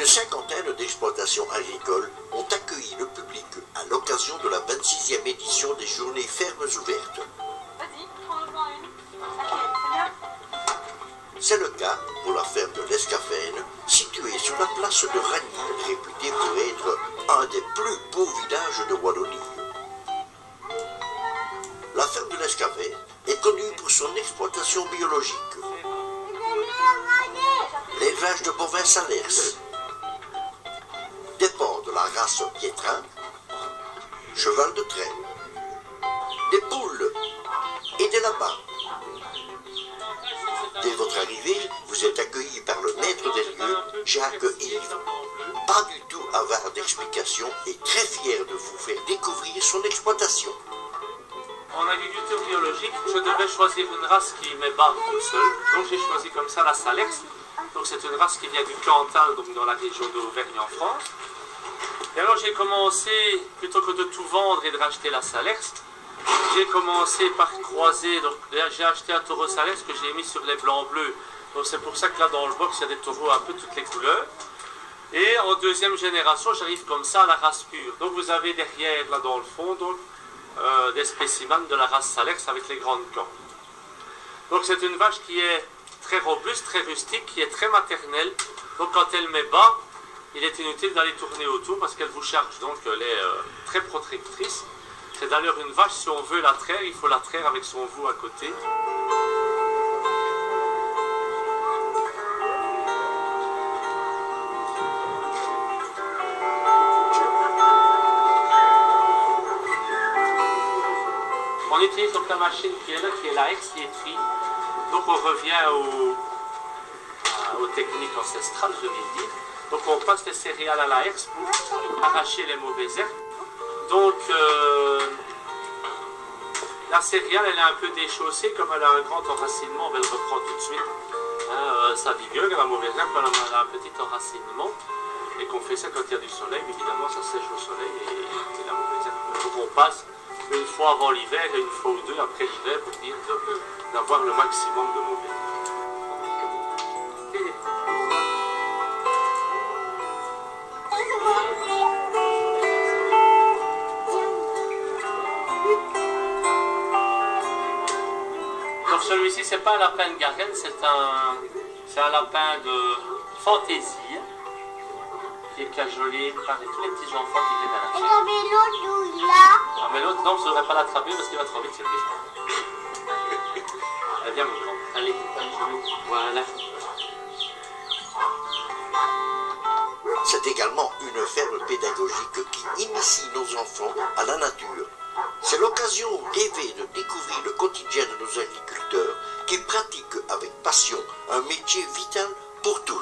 Une cinquantaine d'exploitations agricoles ont accueilli le public à l'occasion de la 26e édition des Journées Fermes Ouvertes. Vas-y, prends-en une. Ok, c'est bien. C'est le cas pour la ferme de l'Escafène, située sur la place de Ragny, réputée pour être un des plus beaux villages de Wallonie. La ferme de l'Escafène est connue pour son exploitation biologique. L'élevage de bovins salers, des porcs de la race piétrin, cheval de trait, des poules et des lapins. Dès votre arrivée, vous êtes accueilli par le maître des lieux, Jacques Yves. Pas du tout avare d'explications et très fier de vous faire découvrir son exploitation. En agriculture biologique, je devais choisir une race qui m'ébate toute seule. Donc j'ai choisi comme ça la Salex. Donc c'est une race qui vient du Cantal, donc dans la région d'Auvergne en France. Et alors j'ai commencé, plutôt que de tout vendre et de racheter la Salex, j'ai commencé par croiser. Donc j'ai acheté un taureau Salex que j'ai mis sur les blancs bleus. Donc c'est pour ça que là dans le box il y a des taureaux un peu toutes les couleurs. Et en deuxième génération, j'arrive comme ça à la race pure. Donc vous avez derrière, là dans le fond, donc, des spécimens de la race Salex avec les grandes cornes. Donc c'est une vache qui est très robuste, très rustique, qui est très maternelle. Donc quand elle met bas, il est inutile d'aller tourner autour parce qu'elle vous charge. Donc elle est très protectrice. C'est d'ailleurs une vache, si on veut la traire, il faut la traire avec son veau à côté. On utilise donc la machine qui est là, qui est la ex-laiterie. Donc on revient aux techniques ancestrales, je vais dire. Donc on passe les céréales à la herse pour arracher les mauvaises herbes. Donc la céréale, elle est un peu déchaussée, comme elle a un grand enracinement, elle reprend tout de suite sa vigueur. La mauvaise herbe, elle a un petit enracinement. Et qu'on fait ça quand il y a du soleil, évidemment ça sèche au soleil et la mauvaise herbe. Donc on passe une fois avant l'hiver et une fois ou deux après l'hiver pour dire d'avoir le maximum de mauvais. Donc celui-ci c'est pas un lapin de Garenne, c'est un lapin de fantaisie qui est cajolé par tous les petits enfants qui viennent à la chaîne. Et l'autre, là. Ah, mais l'autre, non, je ne devrais pas l'attraper parce qu'il va trop vite, c'est le Allez, viens, mon grand. Allez, voilà. C'est également une ferme pédagogique qui initie nos enfants à la nature. C'est l'occasion rêvée de découvrir le quotidien de nos agriculteurs qui pratiquent avec passion un métier vital pour tous.